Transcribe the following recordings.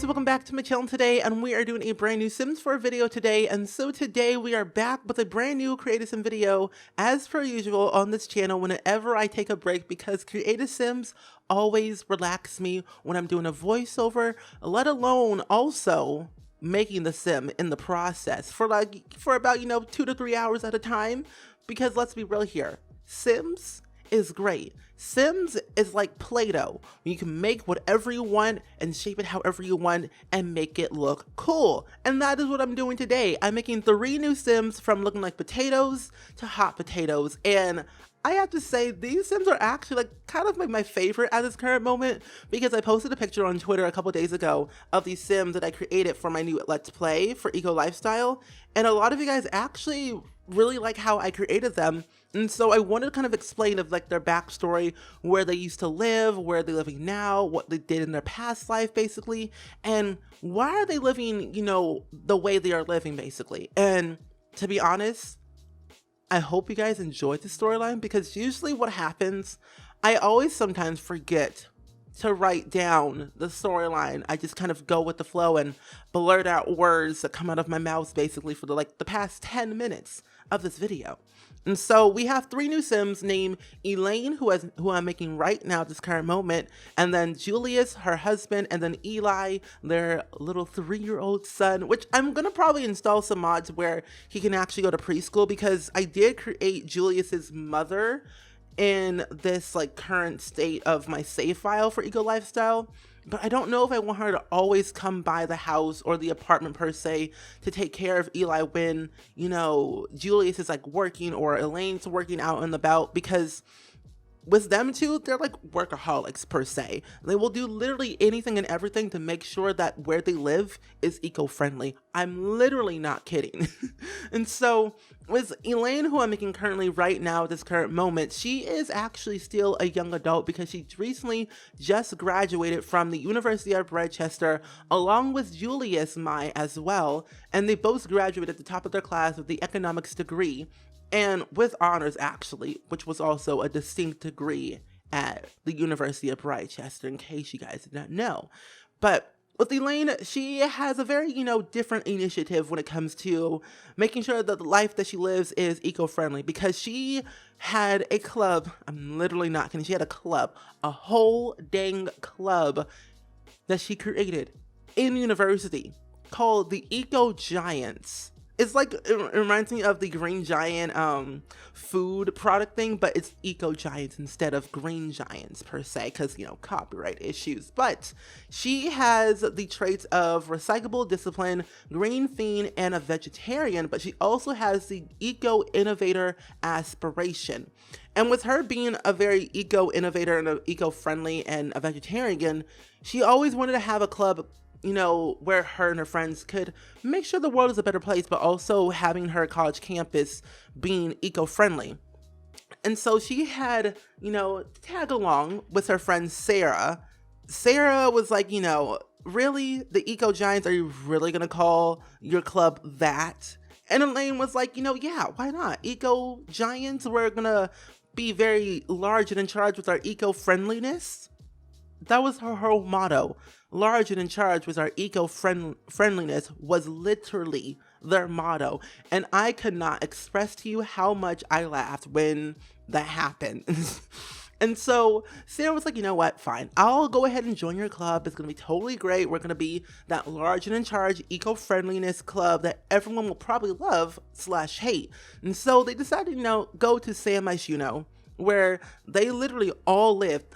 guys, welcome back to my channel today, and we are doing a brand new Sims 4 video today. And so today we are back with a brand new Creative Sim video as per usual on this channel whenever I take a break, because Creative Sims always relax me when I'm doing a voiceover, let alone also making the sim in the process for about 2 to 3 hours at a time. Because let's be real here, Sims is great. Sims is like Play-Doh. You can make whatever you want and shape it however you want and make it look cool. And that is what I'm doing today. I'm making 3 new Sims from looking like potatoes to hot potatoes. And I have to say, these Sims are actually kind of my favorite at this current moment, because I posted a picture on Twitter a couple days ago of these Sims that I created for my new Let's Play for Eco Lifestyle. And a lot of you guys actually really like how I created them. And so I wanted to kind of explain of their backstory, where they used to live, where they're living now, what they did in their past life basically, and why are they living, the way they are living basically. And to be honest, I hope you guys enjoyed the storyline, because usually what happens, I always sometimes forget to write down the storyline. I just kind of go with the flow and blurt out words that come out of my mouth basically for the past 10 minutes of this video. And so we have 3 new Sims named Elaine, who I'm making right now at this current moment, and then Julius, her husband, and then Eli, their little 3-year-old son, which I'm gonna probably install some mods where he can actually go to preschool, because I did create Julius's mother in this current state of my save file for Eco Lifestyle. But I don't know if I want her to always come by the house or the apartment per se to take care of Eli when, Julius is working or Elaine's working out and about, because with them two, they're workaholics per se. They will do literally anything and everything to make sure that where they live is eco-friendly. I'm literally not kidding. And so with Elaine, who I'm making currently right now at this current moment, she is actually still a young adult, because she recently just graduated from the University of Britchester, along with Julius Mai as well. And they both graduated at the top of their class with the economics degree, and with honors actually, which was also a distinct degree at the University of Britchester, in case you guys did not know. But with Elaine, she has a very, different initiative when it comes to making sure that the life that she lives is eco-friendly, because she had a club. I'm literally not kidding. She had a club, a whole dang club that she created in university called the Eco Giants. It's it reminds me of the Green Giant food product thing, but it's Eco Giants instead of Green Giants per se, because, copyright issues. But she has the traits of recyclable, discipline, green fiend, and a vegetarian, but she also has the eco-innovator aspiration. And with her being a very eco-innovator and eco-friendly and a vegetarian, she always wanted to have a club, where her and her friends could make sure the world is a better place, but also having her college campus being eco-friendly. And so she had, tag along with her friend Sarah. Sarah was really, the Eco Giants, are you really gonna call your club that? And Elaine was yeah, why not? Eco Giants, we're gonna be very large and in charge with our eco-friendliness. That was her whole motto. Large and in charge was our eco-friendliness was literally their motto. And I could not express to you how much I laughed when that happened. And so Sarah was like, you know what, fine, I'll go ahead and join your club. It's going to be totally great. We're going to be that large and in charge eco-friendliness club that everyone will probably love / hate. And so they decided, go to San Myshuno, where they literally all lived.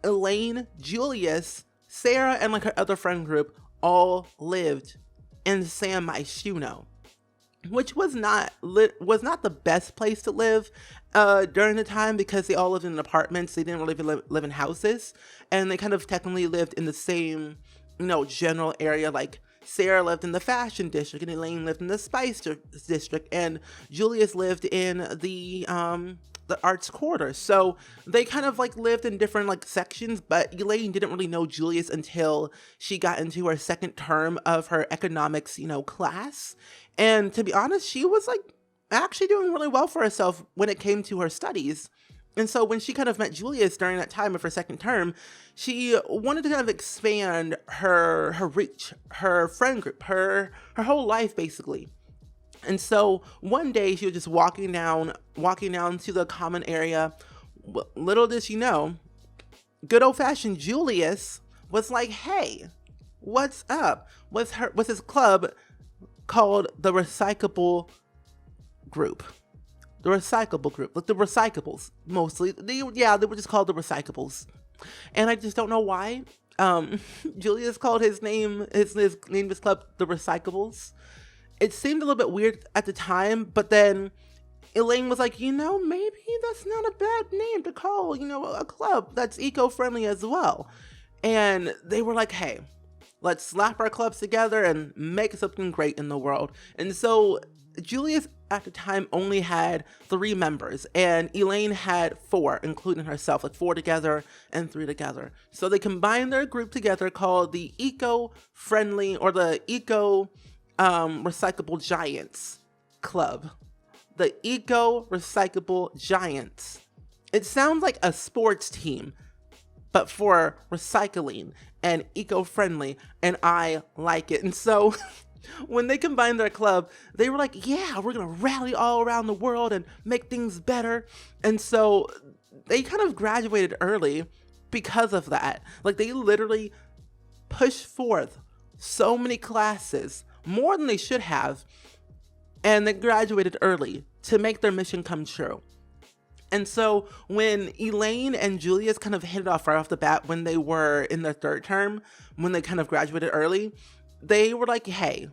Elaine, Julius, Sarah, and her other friend group all lived in San Myshuno, which was not the best place to live during the time, because they all lived in apartments. They didn't really live in houses, and they kind of technically lived in the same general area. Sarah lived in the fashion district, and Elaine lived in the spice district, and Julius lived in the arts quarter. So they kind of lived in different sections, but Elaine didn't really know Julius until she got into her second term of her economics class. And to be honest, she was actually doing really well for herself when it came to her studies. And so when she kind of met Julius during that time of her second term, she wanted to kind of expand her reach, her friend group, her whole life basically. And so one day she was just walking down to the common area. Little did she know, good old fashioned Julius was like, "Hey, what's up?" With his club called the Recyclable Group. The Recyclable Group, like the Recyclables mostly. They were just called the Recyclables, and I just don't know why. Julius called his club the Recyclables. It seemed a little bit weird at the time, but then Elaine was like, maybe that's not a bad name to call, a club that's eco-friendly as well. And they were like, hey, let's slap our clubs together and make something great in the world. And so Julius at the time only had 3 members, and Elaine had 4, including herself, like 4 together and 3 together. So they combined their group together called the Eco-Friendly, or the Recyclable Giants Club. The Recyclable Giants. It sounds like a sports team, but for recycling and eco-friendly, and I like it. And so when they combined their club, they were like, yeah, we're gonna rally all around the world and make things better. And so they kind of graduated early because of that. Like, they literally pushed forth so many classes, more than they should have, and they graduated early to make their mission come true. And so when Elaine and Julius kind of hit it off right off the bat when they were in their 3rd term, when they kind of graduated early, they were like, hey,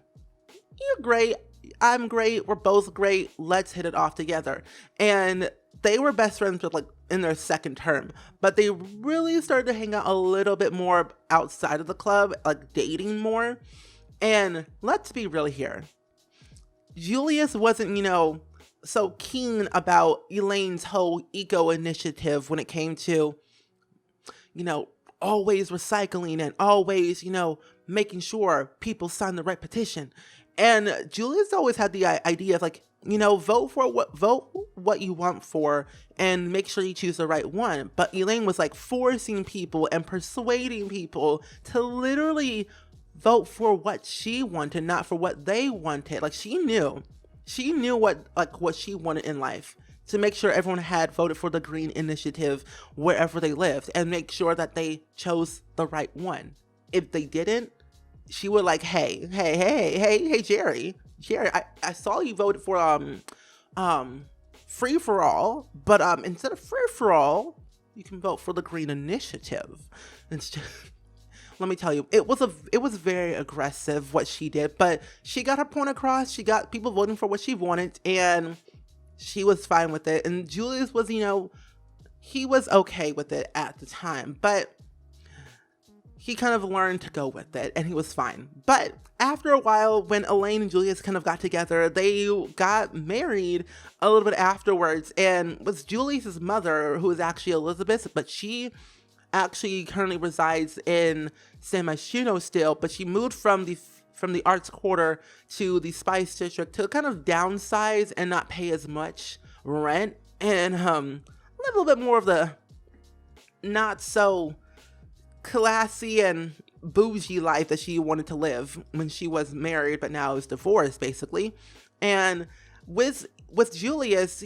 you're great, I'm great, we're both great, let's hit it off together. And they were best friends with, like, in their 2nd term, but they really started to hang out a little bit more outside of the club, like dating more. And let's be real here. Julius wasn't, so keen about Elaine's whole eco initiative when it came to, always recycling and always, making sure people sign the right petition. And Julius always had the idea of, like, vote what you want for and make sure you choose the right one. But Elaine was like forcing people and persuading people to literally vote for what she wanted, not for what they wanted. Like, she knew what she wanted in life, to make sure everyone had voted for the green initiative wherever they lived, and make sure that they chose the right one. If they didn't, she would like, hey, Jerry, I saw you voted for free for all, but instead of free for all, you can vote for the green initiative. It's just, let me tell you, it was very aggressive what she did, but she got her point across. She got people voting for what she wanted, and she was fine with it. And Julius was, he was okay with it at the time, but he kind of learned to go with it, and he was fine. But after a while, when Elaine and Julius kind of got together, they got married a little bit afterwards, and was Julius's mother, who is actually Elizabeth, but she actually currently resides in San Myshuno still, but she moved from the Arts Quarter to the Spice District to kind of downsize and not pay as much rent, and live a little bit more of the not so classy and bougie life that she wanted to live when she was married, but now is divorced basically. And with Julius,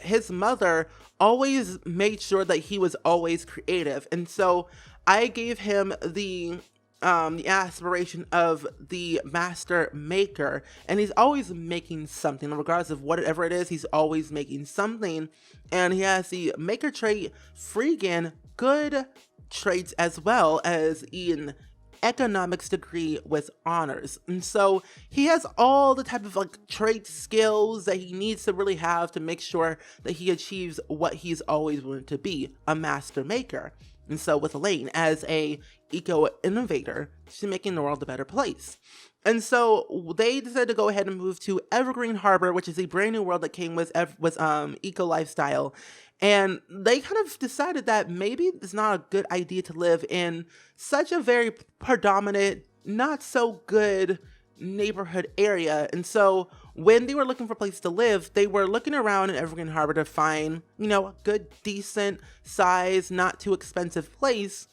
his mother always made sure that he was always creative, and so I gave him the aspiration of the master maker, and he's always making something, regardless of whatever it is. He's always making something, and he has the maker trait, freaking good traits, as well as an economics degree with honors. And so he has all the type of like trait skills that he needs to really have to make sure that he achieves what he's always wanted to be, a master maker. And so with Elaine as a eco-innovator, she's making the world a better place. And so they decided to go ahead and move to Evergreen Habor, which is a brand new world that came with eco lifestyle. And they kind of decided that maybe it's not a good idea to live in such a very predominant, not so good neighborhood area. And so when they were looking for a place to live, they were looking around in Evergreen Habor to find, you know, a good, decent size, not too expensive place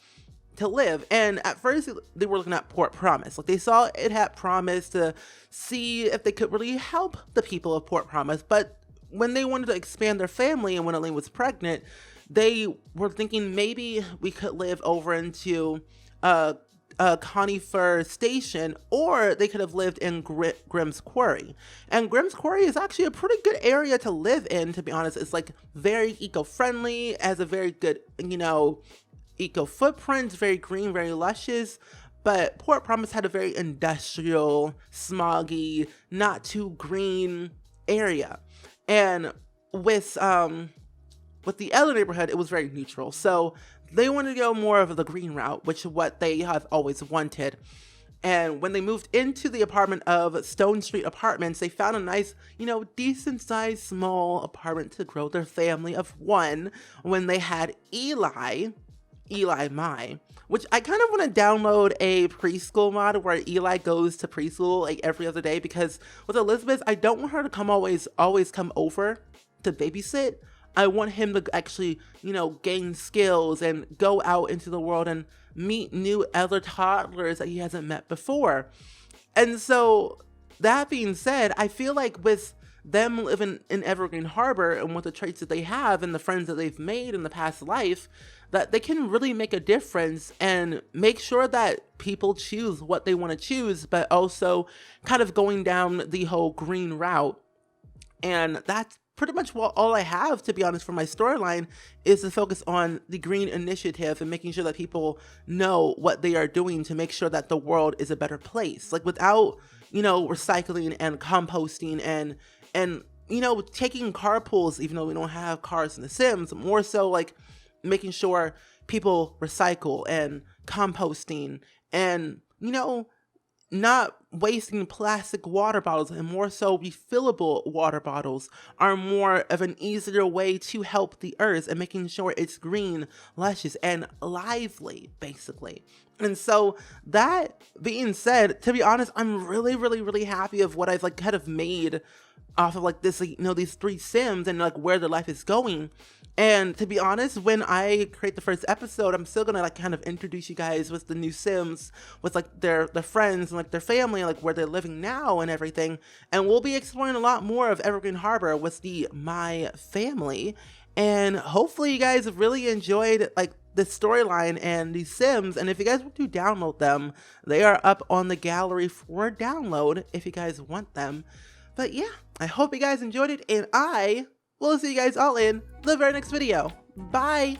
to live. And at first they were looking at Port Promise. Like, they saw it had promise to see if they could really help the people of Port Promise. But when they wanted to expand their family and when Elaine was pregnant, they were thinking maybe we could live over into Conifer Station, or they could have lived in Grimm's Quarry. And Grimm's Quarry is actually a pretty good area to live in, to be honest. It's like very eco-friendly, has a very good, you know, eco footprint, very green, very luscious. But Port Promise had a very industrial, smoggy, not too green area. And with the other neighborhood, it was very neutral. So they wanted to go more of the green route, which is what they have always wanted. And when they moved into the apartment of Stone Street Apartments, they found a nice, you know, decent sized small apartment to grow their family of one when they had Eli Mai, which I kind of want to download a preschool mod where Eli goes to preschool like every other day, because with Elizabeth, I don't want her to always come over to babysit. I want him to actually, you know, gain skills and go out into the world and meet new other toddlers that he hasn't met before. And so that being said, I feel like with them living in Evergreen Habor and with the traits that they have and the friends that they've made in the past life, that they can really make a difference and make sure that people choose what they want to choose, but also kind of going down the whole green route. And that's pretty much all I have, to be honest, for my storyline, is to focus on the green initiative and making sure that people know what they are doing to make sure that the world is a better place. Like, without, you know, recycling and composting and you know, taking carpools, even though we don't have cars in The Sims, more so like making sure people recycle and composting and, you know, not wasting plastic water bottles, and more so refillable water bottles are more of an easier way to help the earth and making sure it's green, luscious, and lively, basically. And so that being said, to be honest, I'm really happy of what I've like kind of made off of like this, like, you know, these 3 Sims and like where their life is going. And to be honest, when I create the first episode, I'm still gonna like kind of introduce you guys with the new Sims, with like their friends and like their family and like where they're living now and everything. And we'll be exploring a lot more of Evergreen Habor with the Mai Family. And hopefully you guys have really enjoyed like the storyline and these Sims. And if you guys want to download them, they are up on the gallery for download if you guys want them. But yeah, I hope you guys enjoyed it, and I will see you guys all in the very next video. Bye!